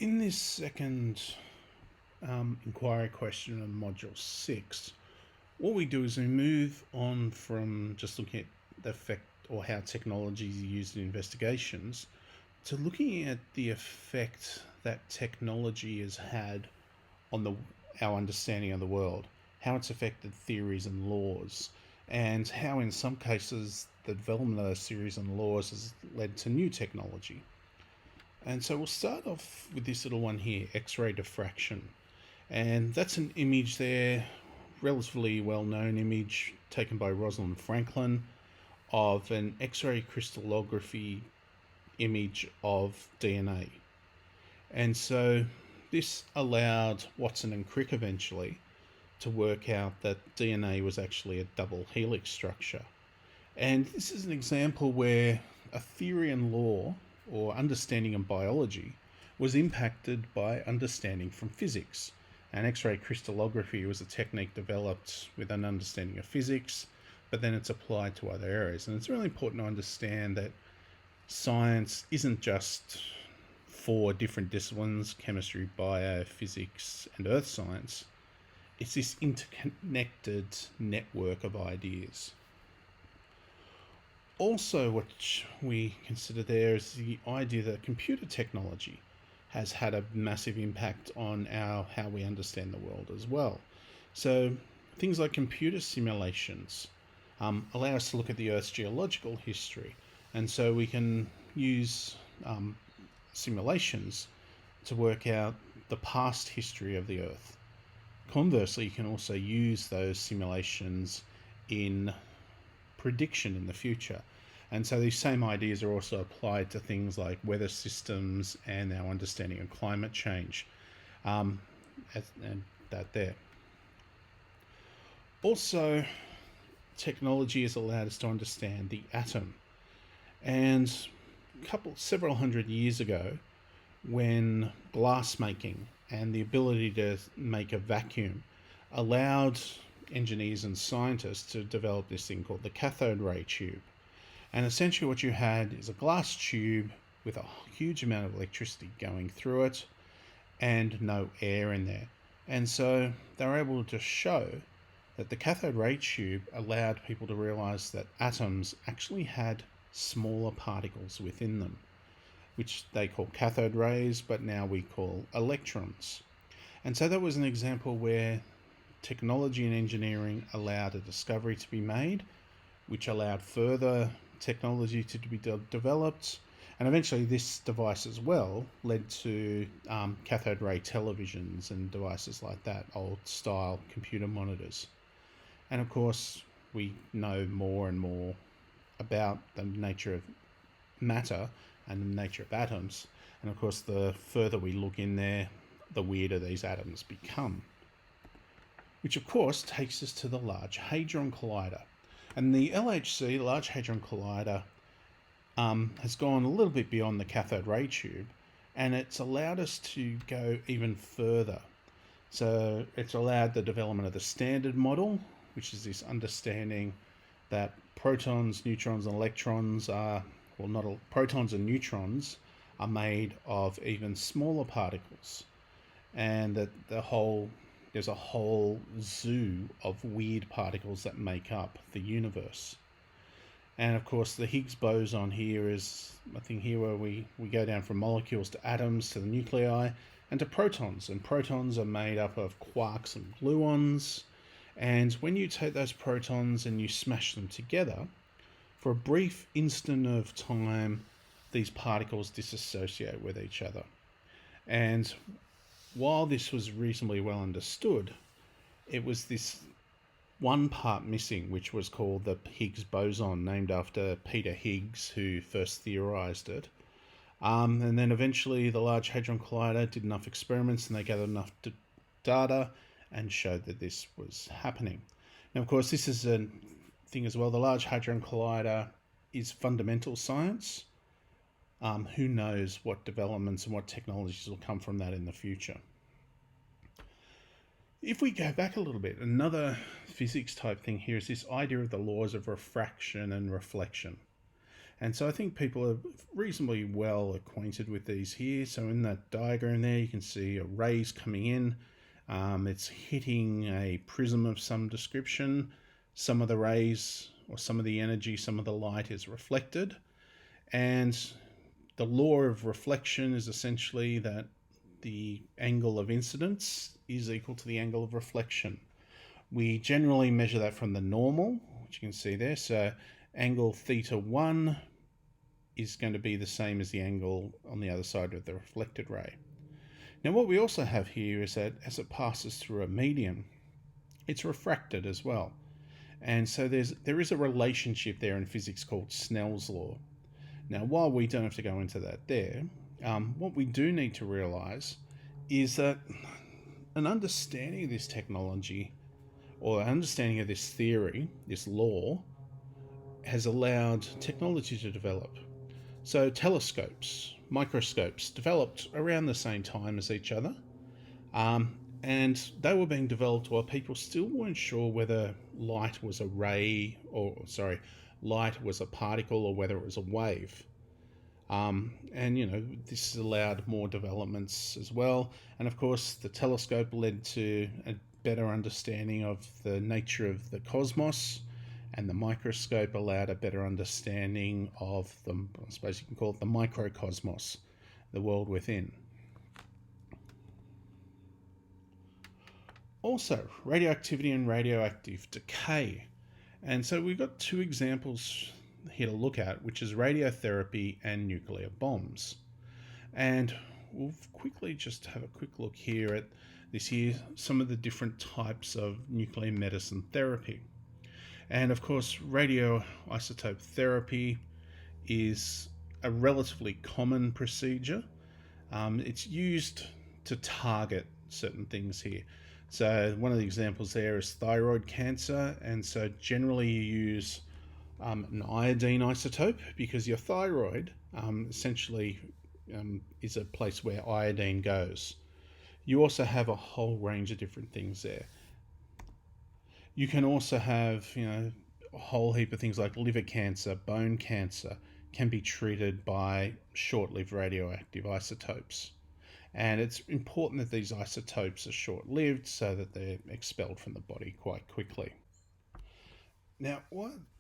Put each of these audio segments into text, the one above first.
In this second inquiry question on Module 6, what we do is we move on from just looking at the effect or how technology is used in investigations to looking at the effect that technology has had on our understanding of the world, how it's affected theories and laws, and how in some cases the development of those theories and laws has led to new technology. And so we'll start off with this little one here, X-ray diffraction. And that's an image there, relatively well-known image taken by Rosalind Franklin of an X-ray crystallography image of DNA. And so this allowed Watson and Crick eventually to work out that DNA was actually a double helix structure. And this is an example where a theory and law or understanding in biology was impacted by understanding from physics. And X-ray crystallography was a technique developed with an understanding of physics, but then it's applied to other areas. And it's really important to understand that science isn't just for different disciplines, chemistry, bio, physics, and earth science. It's this interconnected network of ideas. Also, what we consider there is the idea that computer technology has had a massive impact on how we understand the world as well. So things like computer simulations allow us to look at the Earth's geological history, and so we can use simulations to work out the past history of the Earth. Conversely, you can also use those simulations in prediction in the future. And so these same ideas are also applied to things like weather systems and our understanding of climate change. And that there. Also, technology has allowed us to understand the atom. And several hundred years ago, when glass making and the ability to make a vacuum allowed engineers and scientists to develop this thing called the cathode ray tube. And essentially what you had is a glass tube with a huge amount of electricity going through it and no air in there. And so they were able to show that the cathode ray tube allowed people to realize that atoms actually had smaller particles within them, which they call cathode rays, but now we call electrons. And so that was an example where technology and engineering allowed a discovery to be made, which allowed further technology to be developed. And eventually this device as well led to cathode ray televisions and devices like that, old style computer monitors. And of course, we know more and more about the nature of matter and the nature of atoms. And of course, the further we look in there, the weirder these atoms become. Which of course takes us to the Large Hadron Collider. And the LHC, Large Hadron Collider, has gone a little bit beyond the cathode ray tube, and it's allowed us to go even further. So it's allowed the development of the Standard Model, which is this understanding that protons, neutrons, and electrons are, well, not all, protons and neutrons are made of even smaller particles, and that there's a whole zoo of weird particles that make up the universe. And of course the Higgs Boson here is a thing here where we go down from molecules to atoms to the nuclei and to protons. And protons are made up of quarks and gluons. And when you take those protons and you smash them together, for a brief instant of time, these particles disassociate with each other. And while this was reasonably well understood, it was this one part missing, which was called the Higgs boson, named after Peter Higgs, who first theorized it. And then eventually the Large Hadron Collider did enough experiments and they gathered enough data and showed that this was happening. Now, of course, this is a thing as well. The Large Hadron Collider is fundamental science. Who knows what developments and what technologies will come from that in the future. If we go back a little bit, another physics type thing here is this idea of the laws of refraction and reflection. And so I think people are reasonably well acquainted with these here. So in that diagram there, you can see a rays coming in. It's hitting a prism of some description. Some of the rays or some of the energy, some of the light is reflected. And the law of reflection is essentially that the angle of incidence is equal to the angle of reflection. We generally measure that from the normal, which you can see there. So angle theta 1 is going to be the same as the angle on the other side of the reflected ray. Now what we also have here is that as it passes through a medium, it's refracted as well. And so there is a relationship there in physics called Snell's law. Now while we don't have to go into that there, what we do need to realize is that an understanding of this technology or an understanding of this theory, this law, has allowed technology to develop. So telescopes, microscopes developed around the same time as each other, and they were being developed while people still weren't sure whether light was a ray, light was a particle, or whether it was a wave. And this has allowed more developments as well. And of course, the telescope led to a better understanding of the nature of the cosmos, and the microscope allowed a better understanding of the, I suppose you can call it the microcosmos, the world within. Also, radioactivity and radioactive decay. And so we've got two examples here to look at, which is radiotherapy and nuclear bombs. And we'll quickly just have a quick look here at this here, some of the different types of nuclear medicine therapy. And of course, radioisotope therapy is a relatively common procedure. It's used to target certain things here. So one of the examples there is thyroid cancer, and so generally you use an iodine isotope because your thyroid essentially is a place where iodine goes. You also have a whole range of different things there. You can also have, a whole heap of things like liver cancer, bone cancer can be treated by short-lived radioactive isotopes. And it's important that these isotopes are short-lived so that they're expelled from the body quite quickly. Now,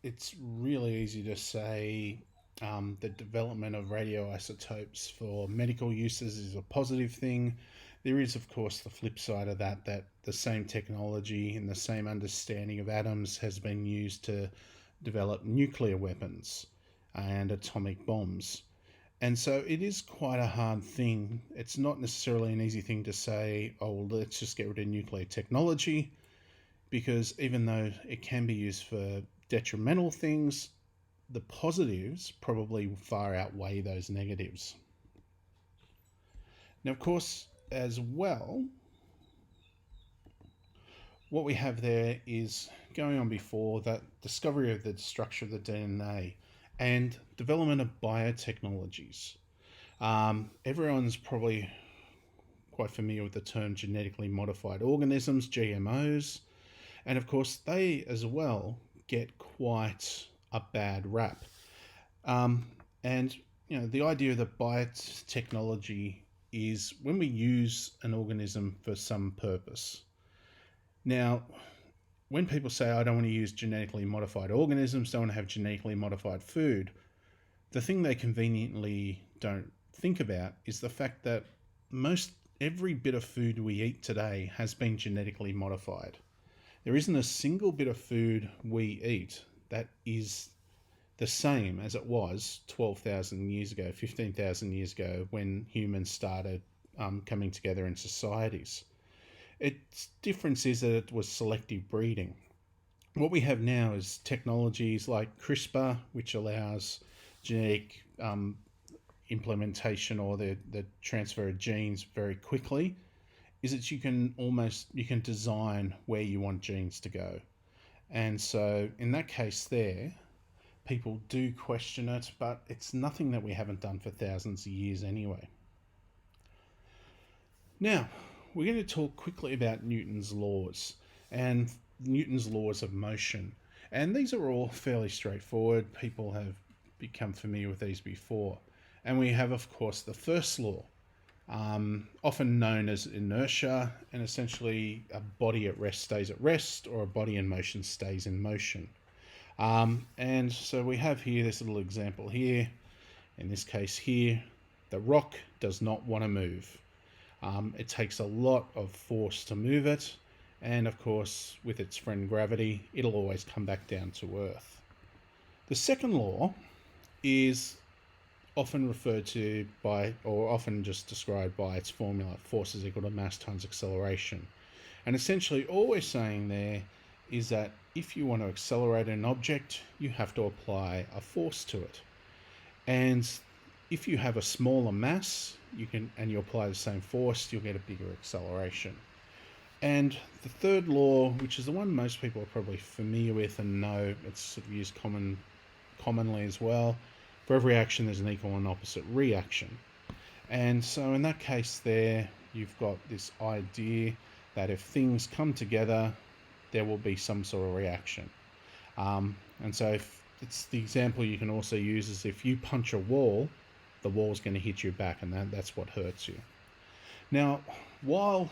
it's really easy to say the development of radioisotopes for medical uses is a positive thing. There is, of course, the flip side of that the same technology and the same understanding of atoms has been used to develop nuclear weapons and atomic bombs. And so it is quite a hard thing. It's not necessarily an easy thing to say, oh, well, let's just get rid of nuclear technology, because even though it can be used for detrimental things, the positives probably far outweigh those negatives. Now, of course, as well, what we have there is going on before that discovery of the structure of the DNA and development of biotechnologies. Everyone's probably quite familiar with the term genetically modified organisms, GMOs, and of course they as well get quite a bad rap. And the idea of the biotechnology is when we use an organism for some purpose. Now, when people say, I don't want to use genetically modified organisms, don't want to have genetically modified food, the thing they conveniently don't think about is the fact that every bit of food we eat today has been genetically modified. There isn't a single bit of food we eat that is the same as it was 12,000 years ago, 15,000 years ago, when humans started coming together in societies. Its difference is that it was selective breeding. What we have now is technologies like CRISPR, which allows genetic implementation or the transfer of genes very quickly, is that you can design where you want genes to go. And so in that case there, people do question it, but it's nothing that we haven't done for thousands of years anyway. Now, we're going to talk quickly about Newton's laws and Newton's laws of motion. And these are all fairly straightforward. People have become familiar with these before. And we have, of course, the first law, often known as inertia, and essentially a body at rest stays at rest, or a body in motion stays in motion. And so we have here this little example here. In this case here, the rock does not want to move. It takes a lot of force to move it, and of course with its friend gravity, it'll always come back down to Earth. The second law is often referred to by, or often just described by, its formula: force is equal to mass times acceleration. And essentially all we're saying there is that if you want to accelerate an object, you have to apply a force to it. And if you have a smaller mass, and you apply the same force, you'll get a bigger acceleration. And the third law, which is the one most people are probably familiar with and know, it's sort of used commonly as well. For every action, there's an equal and opposite reaction. And so in that case there, you've got this idea that if things come together, there will be some sort of reaction. And so if it's the example you can also use is if you punch a wall, the wall's going to hit you back, and that's what hurts you. Now, while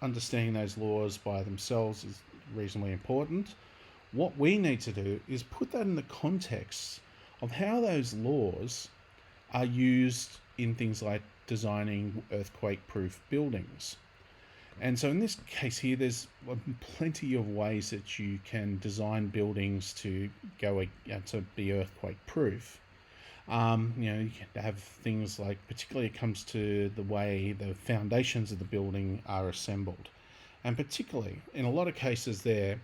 understanding those laws by themselves is reasonably important, what we need to do is put that in the context of how those laws are used in things like designing earthquake-proof buildings. And so in this case here, there's plenty of ways that you can design buildings to be earthquake-proof. You have things like, particularly it comes to the way the foundations of the building are assembled. And particularly, in a lot of cases there,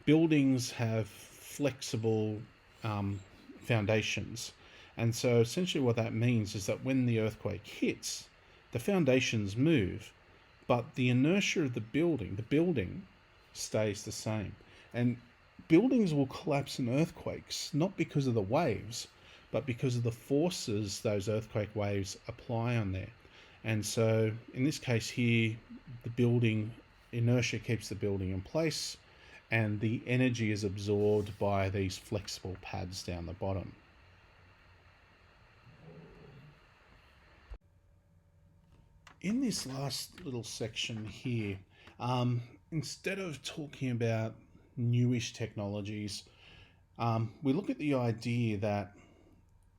buildings have flexible foundations. And so essentially what that means is that when the earthquake hits, the foundations move, but the inertia of the building stays the same. And buildings will collapse in earthquakes, not because of the waves, but because of the forces those earthquake waves apply on there. And so in this case here, inertia keeps the building in place, and the energy is absorbed by these flexible pads down the bottom. In this last little section here, instead of talking about newish technologies, we look at the idea that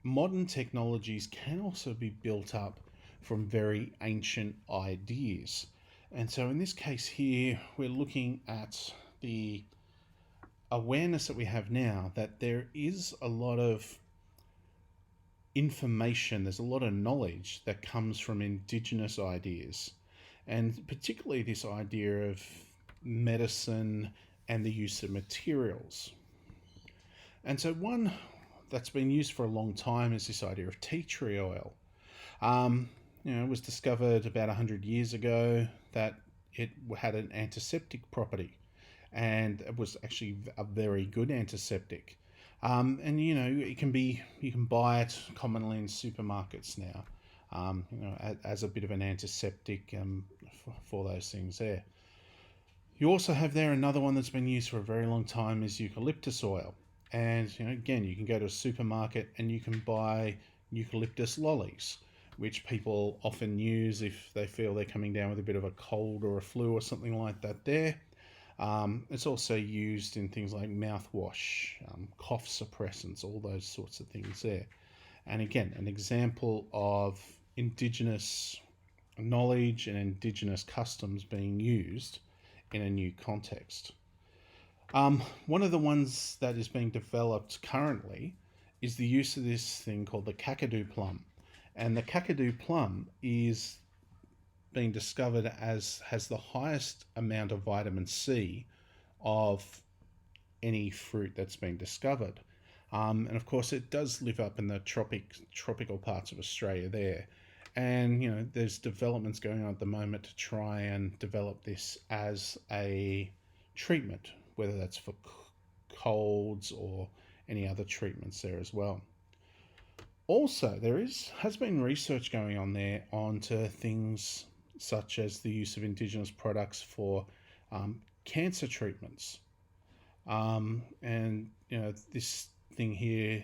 modern technologies can also be built up from very ancient ideas. And so in this case here, we're looking at the awareness that we have now that there is a lot of information, there's a lot of knowledge that comes from indigenous ideas, and particularly this idea of medicine and the use of materials. And so one that's been used for a long time is this idea of tea tree oil. It was discovered about 100 years ago that it had an antiseptic property, and it was actually a very good antiseptic. And you can buy it commonly in supermarkets now, as a bit of an antiseptic for those things there. You also have there another one that's been used for a very long time is eucalyptus oil. And again, you can go to a supermarket and you can buy eucalyptus lollies, which people often use if they feel they're coming down with a bit of a cold or a flu or something like that there. It's also used in things like mouthwash, cough suppressants, all those sorts of things there. And again, an example of indigenous knowledge and indigenous customs being used in a new context. One of the ones that is being developed currently is the use of this thing called the Kakadu Plum. And the Kakadu Plum is being discovered as has the highest amount of vitamin C of any fruit that's been discovered. And of course it does live up in the tropical parts of Australia there. And there's developments going on at the moment to try and develop this as a treatment, whether that's for colds or any other treatments there as well. Also, has been research going on there onto things such as the use of indigenous products for cancer treatments. And this thing here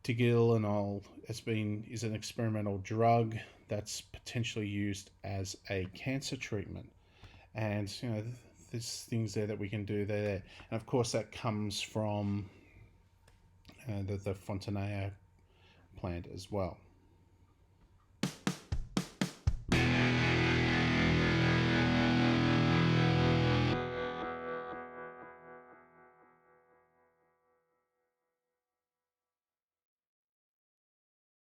Tigilanol is an experimental drug that's potentially used as a cancer treatment, and there's things there that we can do there, and of course that comes from the Fontenay plant as well.